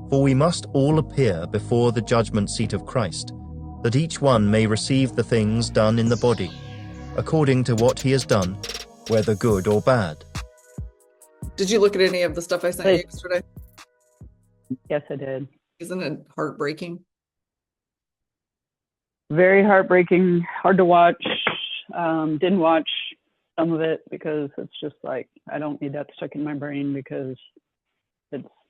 For we must all appear before the judgment seat of Christ, that each one may receive the things done in the body, according to what he has done, whether good or bad. Did you look at any of the stuff I sent you yesterday? Yes, I did. Isn't it heartbreaking? Very heartbreaking, hard to watch. Didn't watch some of it because it's just like, I don't need that stuck in my brain, because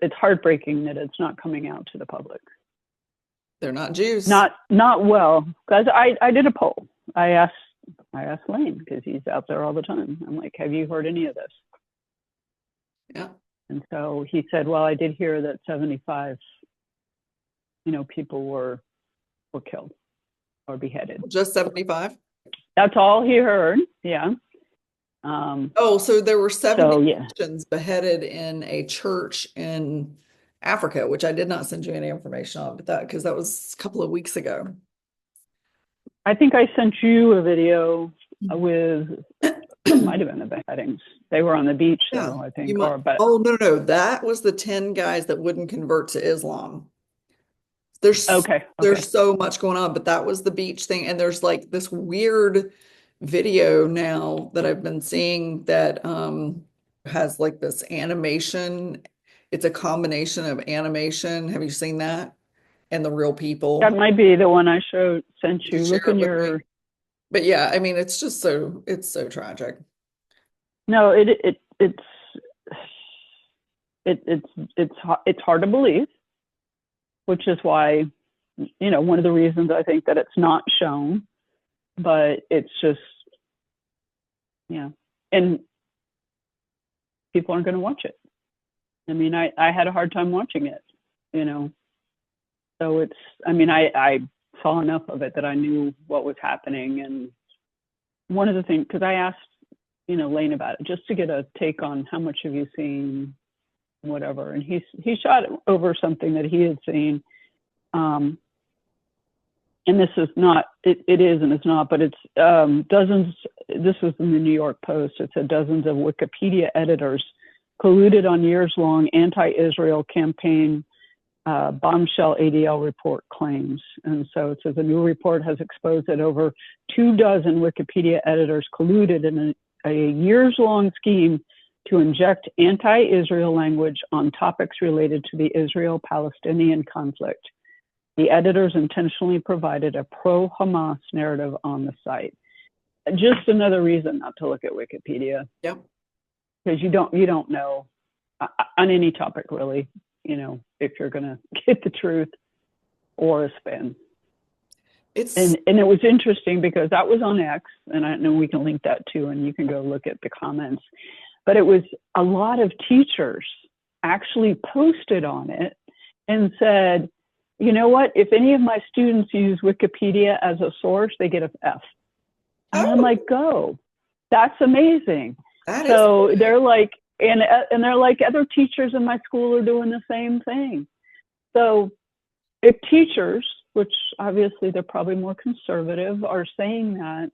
it's heartbreaking that it's not coming out to the public. They're not Jews. Not well, because I did a poll. I asked Lane, because he's out there all the time. I'm like, have you heard any of this? Yeah. And so he said, well, I did hear that 75, people were killed or beheaded. Just 75? That's all he heard. Yeah. So there were 70 yeah. Christians beheaded in a church in Africa, which I did not send you any information on, but because that was a couple of weeks ago. I think I sent you a video with, it might have been the beheadings. They were on the beach, though, I think. No. That was the 10 guys that wouldn't convert to Islam. There's so much going on, but that was the beach thing. And there's like this weird video now that I've been seeing that has like this animation. It's a combination of animation. Have you seen that? And the real people. That might be the one I sent you. Look in your. But yeah, I mean, it's just it's so tragic. No, it's hard to believe, which is why, one of the reasons I think that it's not shown, but it's just, and people aren't going to watch it. I mean, I had a hard time watching it, so I saw enough of it that I knew what was happening. And one of the things, because I asked, Lane about it, just to get a take on how much have you seen, whatever. And he shot over something that he had seen. And this is not, it is and it's not, but it's dozens, this was in the New York Post, it said dozens of Wikipedia editors colluded on years-long anti-Israel campaign, bombshell ADL report claims. And so it says a new report has exposed that over 24 Wikipedia editors colluded in a years-long scheme to inject anti-Israel language on topics related to the Israel-Palestinian conflict. The editors intentionally provided a pro-Hamas narrative on the site. Just another reason not to look at Wikipedia. Yep. Because you don't know on any topic, really, if you're going to get the truth or a spin. And it was interesting because that was on X, and I know we can link that too, and you can go look at the comments. But it was a lot of teachers actually posted on it and said, you know what, if any of my students use Wikipedia as a source, they get an F. And I'm like, go. That's amazing. So they're like, and they're like, other teachers in my school are doing the same thing. So if teachers, which obviously they're probably more conservative, are saying that,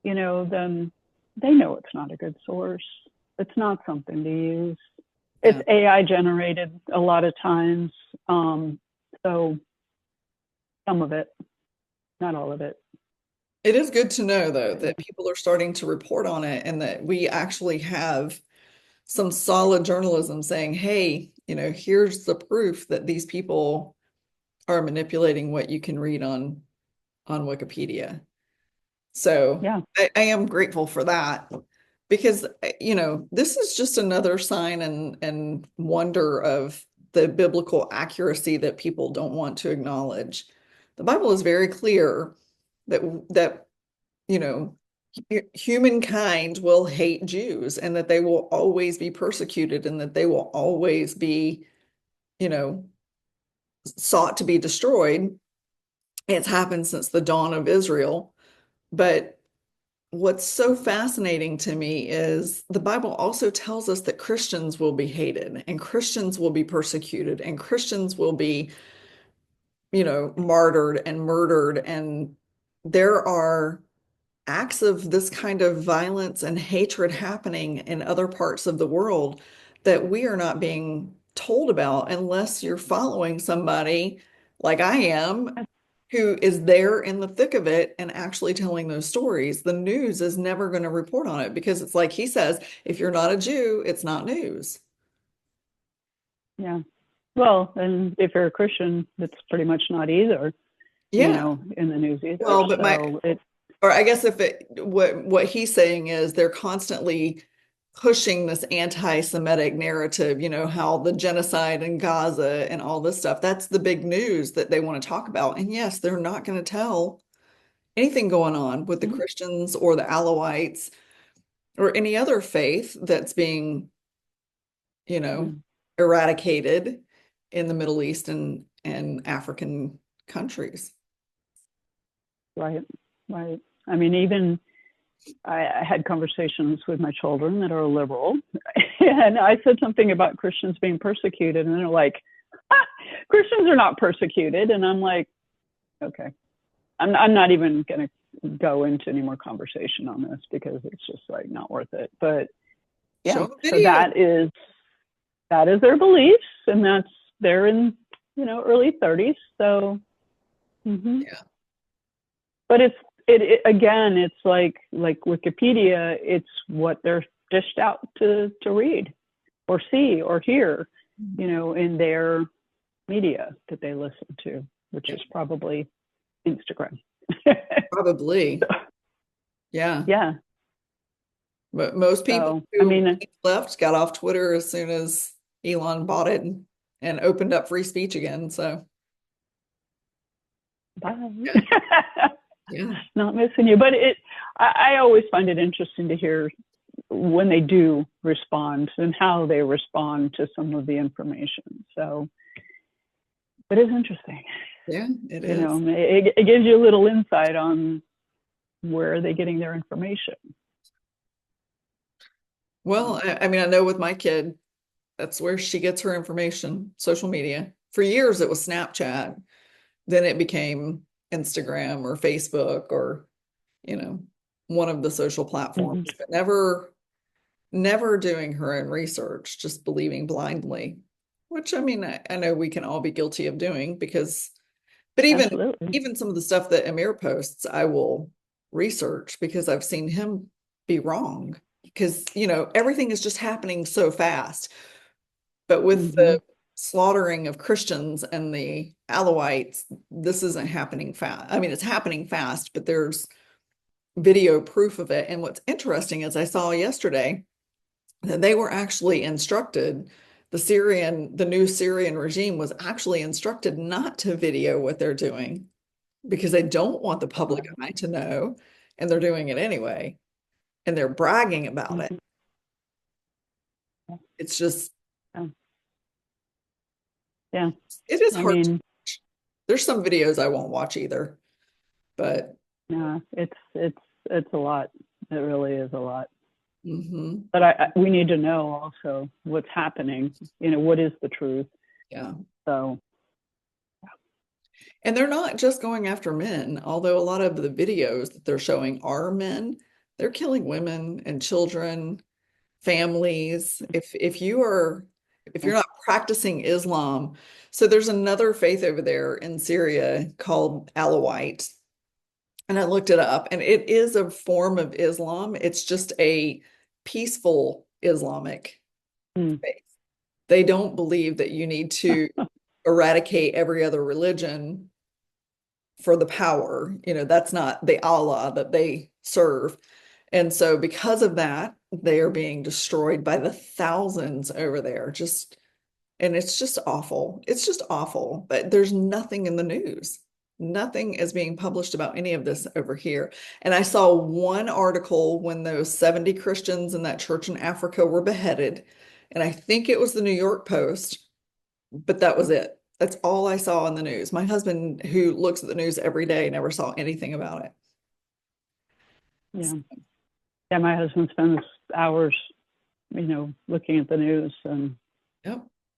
then they know it's not a good source. It's not something to use. It's AI generated a lot of times. So some of it, not all of it. It is good to know, though, that people are starting to report on it and that we actually have some solid journalism saying, hey, here's the proof that these people are manipulating what you can read on Wikipedia. So yeah. I am grateful for that, because, this is just another sign and wonder of the biblical accuracy that people don't want to acknowledge. The Bible is very clear that humankind will hate Jews, and that they will always be persecuted, and that they will always be, sought to be destroyed. It's happened since the dawn of Israel. But what's so fascinating to me is the Bible also tells us that Christians will be hated, and Christians will be persecuted, and Christians will be, martyred and murdered. And there are acts of this kind of violence and hatred happening in other parts of the world that we are not being told about unless you're following somebody like I am, who is there in the thick of it and actually telling those stories. The news is never going to report on it because it's like he says, if you're not a Jew, it's not news. Yeah. Well, and if you're a Christian, it's pretty much not either, Yeah. in the news either. Well, but So or I guess what he's saying is they're constantly pushing this anti-Semitic narrative, how the genocide in Gaza and all this stuff, that's the big news that they want to talk about. And yes, they're not going to tell anything going on with the Christians or the Alawites or any other faith that's being, eradicated in the Middle East and African countries. Right. I mean, even I had conversations with my children that are liberal, and I said something about Christians being persecuted, and they're like, Christians are not persecuted. And I'm like, okay, I'm not even going to go into any more conversation on this because it's just like not worth it. But yeah, so that is their beliefs, and they're in, early 30s. So, yeah. But it again, it's like Wikipedia, it's what they're dished out to read or see or hear, in their media that they listen to, which is probably Instagram. Probably. Yeah. Yeah. But most people who left got off Twitter as soon as Elon bought it and opened up free speech again. So yeah. Not missing you. But I always find it interesting to hear when they do respond and how they respond to some of the information. So it is interesting. Yeah, it is. It gives you a little insight on where are they getting their information. Well, I mean, I know with my kid, that's where she gets her information, social media. For years, it was Snapchat. Then it became Instagram or Facebook or, one of the social platforms, but never doing her own research, just believing blindly, which I mean, I know we can all be guilty of doing but even some of the stuff that Amir posts, I will research because I've seen him be wrong because, everything is just happening so fast. But with the slaughtering of Christians and the Alawites, this isn't happening fast. I mean, it's happening fast, but there's video proof of it. And what's interesting is I saw yesterday that they were actually instructed, the new Syrian regime was actually instructed not to video what they're doing because they don't want the public eye to know, and they're doing it anyway. And they're bragging about it. It's just, yeah, it is hard to watch. There's some videos I won't watch either, but yeah, it's a lot. It really is a lot. But we need to know also what's happening. What is the truth? Yeah. So. And they're not just going after men, although a lot of the videos that they're showing are men. They're killing women and children, families. If you're not practicing Islam, so there's another faith over there in Syria called Alawite. And I looked it up, and it is a form of Islam. It's just a peaceful Islamic faith. They don't believe that you need to eradicate every other religion for the power. That's not the Allah that they serve. And so because of that, they are being destroyed by the thousands over there. And it's just awful. It's just awful. But there's nothing in the news. Nothing is being published about any of this over here. And I saw one article when those 70 Christians in that church in Africa were beheaded. And I think it was the New York Post, but that was it. That's all I saw in the news. My husband, who looks at the news every day, never saw anything about it. Yeah. Yeah, my husband spends hours, looking at the news, and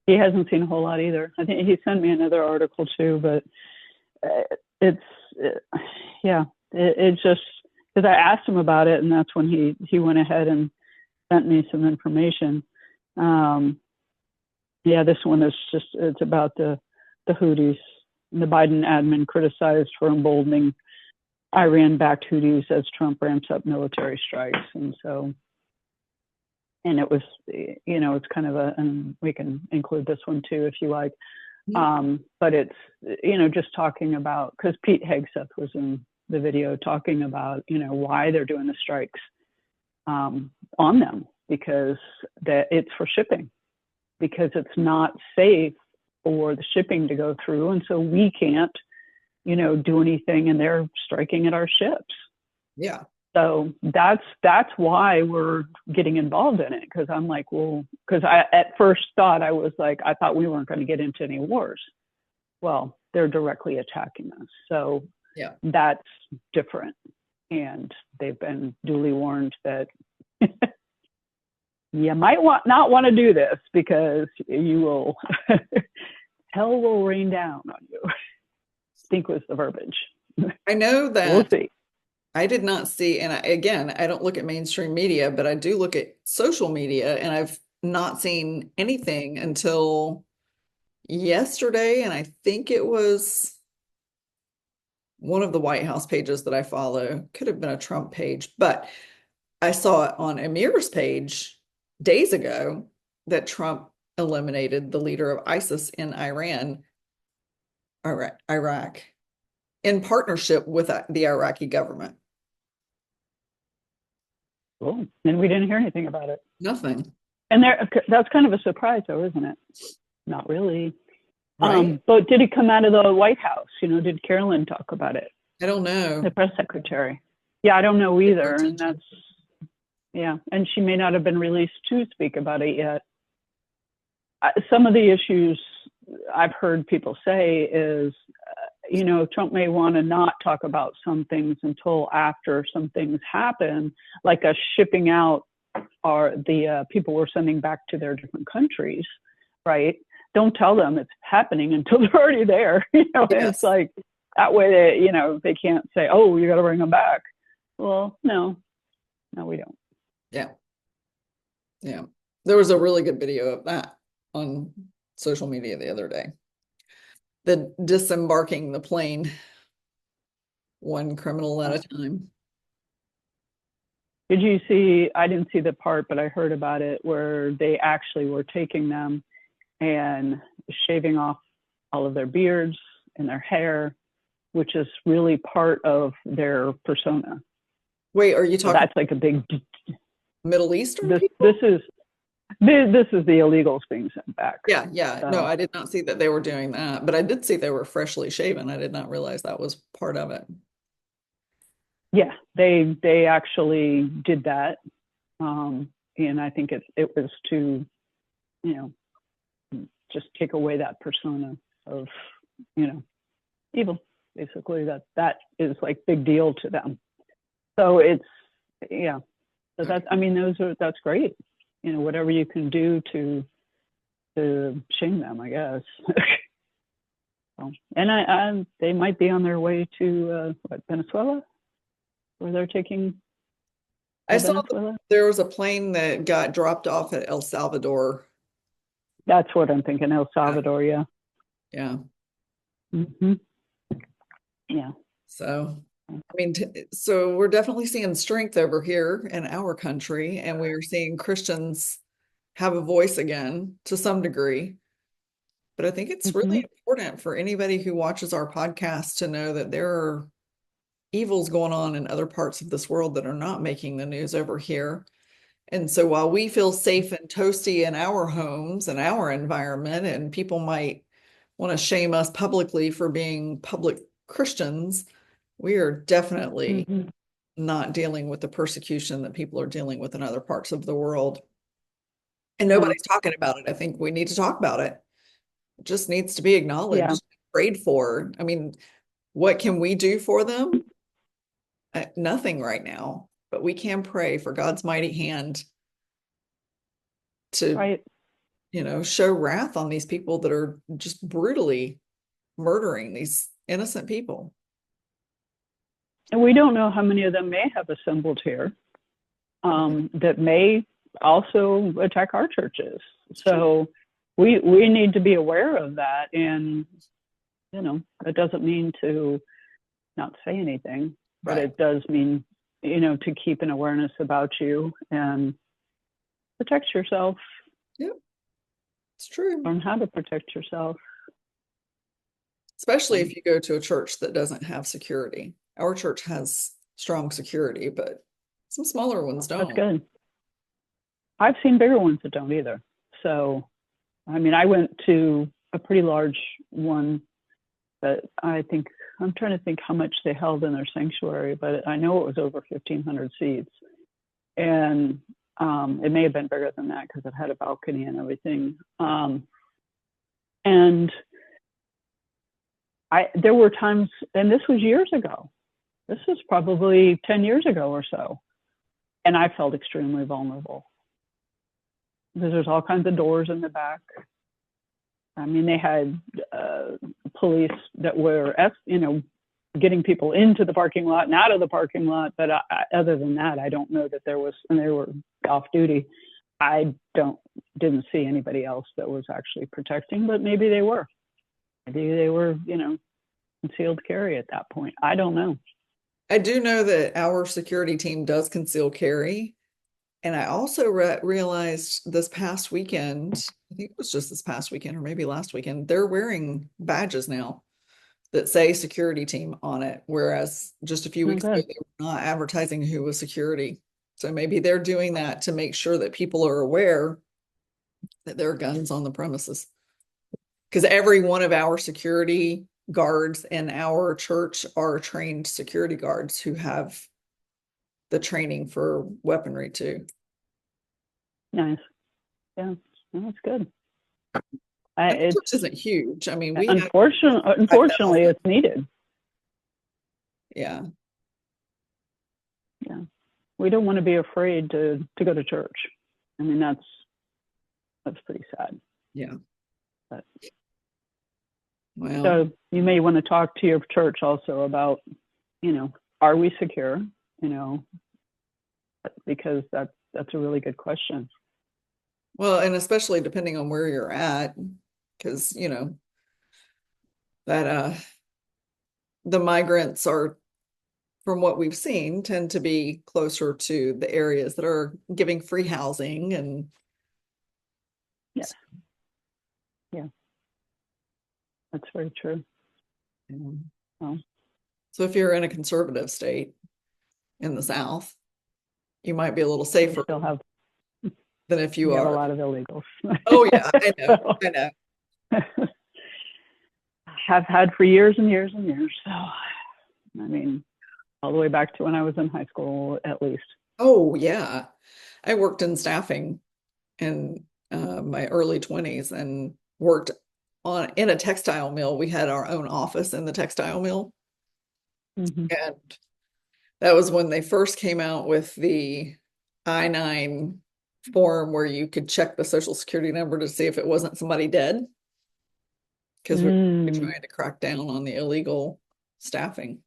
he hasn't seen a whole lot either. I think he sent me another article too, but it's just because I asked him about it, and that's when he went ahead and sent me some information. Yeah, this one is just, it's about the Houthis. The Biden admin criticized for emboldening Iran-backed Houthis as Trump ramps up military strikes. And it was, it's kind of and we can include this one too, if you like. But it's, just talking about, because Pete Hegseth was in the video talking about, why they're doing the strikes on them, because it's for shipping, because it's not safe for the shipping to go through. And so we can't, do anything, and they're striking at our ships. Yeah. So that's why we're getting involved in it. Because I'm like, well, because I at first thought, I was like, I thought we weren't going to get into any wars. Well, they're directly attacking us. So yeah, that's different. And they've been duly warned that you might not want to do this, because you will, hell will rain down on you, I think was the verbiage. I know that. We'll see. I did not see, and I don't look at mainstream media, but I do look at social media, and I've not seen anything until yesterday. And I think it was one of the White House pages that I follow. Could have been a Trump page, but I saw it on Amir's page days ago that Trump eliminated the leader of ISIS in Iraq, in partnership with the Iraqi government. Cool. And we didn't hear anything about it. Nothing. And that's kind of a surprise, though, isn't it? Not really. Right. But did it come out of the White House? Did Carolyn talk about it? I don't know. The press secretary. Yeah, I don't know either. And and she may not have been released to speak about it yet. Some of the issues I've heard people say is, Trump may want to not talk about some things until after some things happen, like us shipping out the people we're sending back to their different countries, right? Don't tell them it's happening until they're already there. Yes. It's like that way they can't say, oh, you got to bring them back. Well, no, we don't. Yeah. Yeah. There was a really good video of that on social media the other day. The disembarking the plane, one criminal at a time. Did you see, I didn't see the part, but I heard about it, where they actually were taking them and shaving off all of their beards and their hair, which is really part of their persona. Wait, are you talking? So that's like a big Middle Eastern people? This is the illegals being sent back. Yeah. So, no, I did not see that they were doing that, but I did see they were freshly shaven. I did not realize that was part of it. Yeah, they actually did that, and I think it was to, just take away that persona of, evil. Basically, that is like big deal to them. So it's So that's great. Whatever you can do to shame them, I guess. And they might be on their way to Venezuela, where they're taking. I saw there was a plane that got dropped off at El Salvador. That's what I'm thinking. El Salvador, yeah. Yeah. Mm-hmm. Yeah. So, so we're definitely seeing strength over here in our country, and we are seeing Christians have a voice again to some degree. But I think it's really important for anybody who watches our podcast to know that there are evils going on in other parts of this world that are not making the news over here. And so while we feel safe and toasty in our homes and our environment, and people might want to shame us publicly for being public Christians, we are definitely not dealing with the persecution that people are dealing with in other parts of the world. And nobody's talking about it. I think we need to talk about it. It just needs to be acknowledged, prayed for. What can we do for them? Nothing right now, but we can pray for God's mighty hand to, show wrath on these people that are just brutally murdering these innocent people. And we don't know how many of them may have assembled here, that may also attack our churches. So, we need to be aware of that. And, you know, it doesn't mean to not say anything, but Right. it does mean, you know, to keep an awareness about you and protect yourself. Yep. It's true. Learn how to protect yourself. Especially if you go to a church that doesn't have security. Our church has strong security, but some smaller ones don't. That's good. I've seen bigger ones that don't either. So, I mean, I went to a pretty large one, but I'm trying to think how much they held in their sanctuary, but I know it was over 1,500 seats. And it may have been bigger than that because it had a balcony and everything. And there were times, and this was years ago. This was probably 10 years ago or so. And I felt extremely vulnerable because there's all kinds of doors in the back. I mean, they had police that were, you know, getting people into the parking lot and out of the parking lot. But other than that, I don't know that there was, and they were off duty. I didn't see anybody else that was actually protecting, but maybe they were. Maybe they were, you know, concealed carry at that point. I don't know. I do know that our security team does conceal carry. And I also realized this past weekend, I think it was just this past weekend or maybe last weekend, they're wearing badges now that say security team on it. Whereas just a few weeks ago, they were not advertising who was security. So maybe they're doing that to make sure that people are aware that there are guns on the premises. Because every one of our security guards in our church are trained security guards who have the training for weaponry too. Nice. Yeah, that's good. It isn't huge. I mean, unfortunately, it's needed. Yeah. Yeah. We don't want to be afraid to go to church. I mean, that's pretty sad. Yeah. But, well, so you may want to talk to your church also about, you know, are we secure? You know, because that's a really good question. Well, and especially depending on where you're at, because, you know, that the migrants are, from what we've seen, tend to be closer to the areas that are giving free housing and yeah. That's very true. Well, so if you're in a conservative state in the South, you might be a little safer than if you have are a lot of illegals. Oh yeah, I know. Have had for years and years and years. So, I mean, all the way back to when I was in high school, at least. Oh yeah, I worked in staffing in my early 20s and worked in a textile mill. We had our own office in the textile mill. Mm-hmm. And that was when they first came out with the I-9 form where you could check the social security number to see if it wasn't somebody dead. Because we're trying to crack down on the illegal staffing.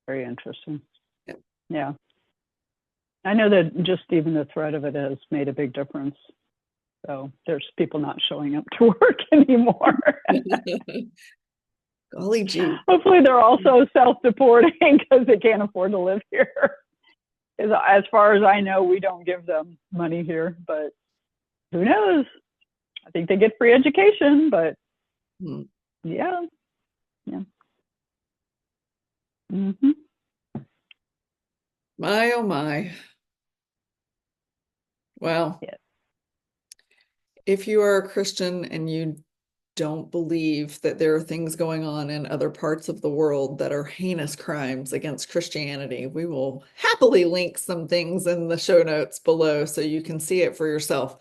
Very interesting. Yeah. Yeah. I know that just even the threat of it has made a big difference. So there's people not showing up to work anymore. Golly gee. Hopefully they're also self-supporting because they can't afford to live here. As far as I know, we don't give them money here, but who knows? I think they get free education, but yeah. Mm-hmm. My, oh my. Well, yeah. If you are a Christian and you don't believe that there are things going on in other parts of the world that are heinous crimes against Christianity, we will happily link some things in the show notes below so you can see it for yourself,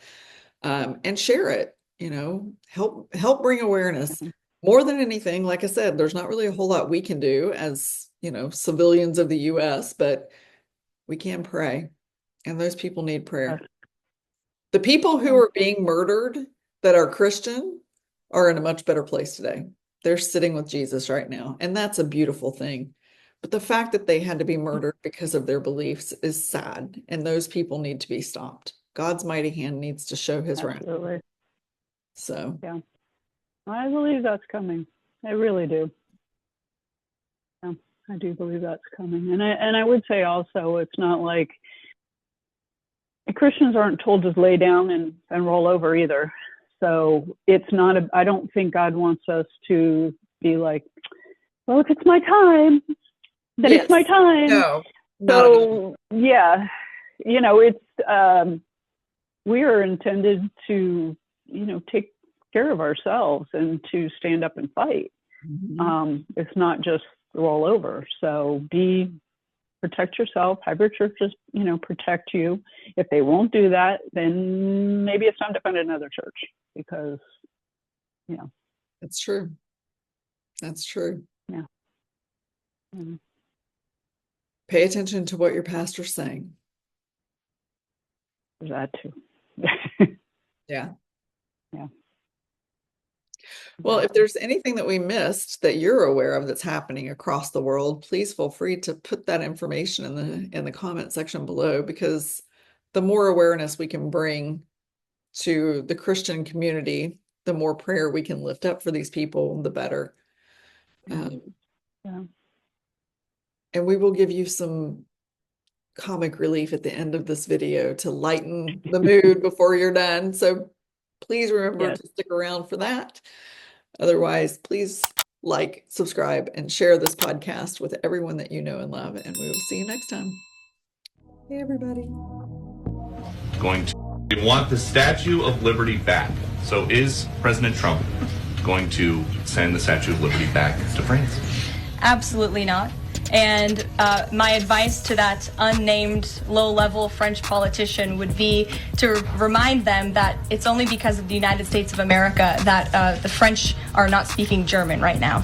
and share it. You know, help bring awareness. More than anything, like I said, there's not really a whole lot we can do as, you know, civilians of the US, but we can pray, and those people need prayer. The people who are being murdered that are Christian are in a much better place today. They're sitting with Jesus right now, and that's a beautiful thing. But the fact that they had to be murdered because of their beliefs is sad, and those people need to be stopped. God's mighty hand needs to show his wrath. Absolutely. So Yeah, I believe that's coming. I really do. Yeah, I do believe that's coming. And I would say also, it's not like Christians aren't told to lay down and roll over either. So it's not, I don't think God wants us to be like, well, if it's my time, then yes. It's my time. No. So yeah, it's, we are intended to, take care of ourselves and to stand up and fight. Mm-hmm. It's not just roll over. So protect yourself, have your churches, protect you. If they won't do that, then maybe it's time to find another church because, That's true. That's true. Yeah. Mm-hmm. Pay attention to what your pastor's saying. There's that too. Yeah. Yeah. Well, if there's anything that we missed that you're aware of that's happening across the world, please feel free to put that information in the comment section below, because the more awareness we can bring to the Christian community, the more prayer we can lift up for these people, the better. Yeah. And we will give you some comic relief at the end of this video to lighten the mood before you're done. So please remember to stick around for that. Otherwise, please like, subscribe, and share this podcast with everyone that you know and love. And we will see you next time. Hey, everybody. We want the Statue of Liberty back. So is President Trump going to send the Statue of Liberty back to France? Absolutely not. And my advice to that unnamed low-level French politician would be to remind them that it's only because of the United States of America that the French are not speaking German right now.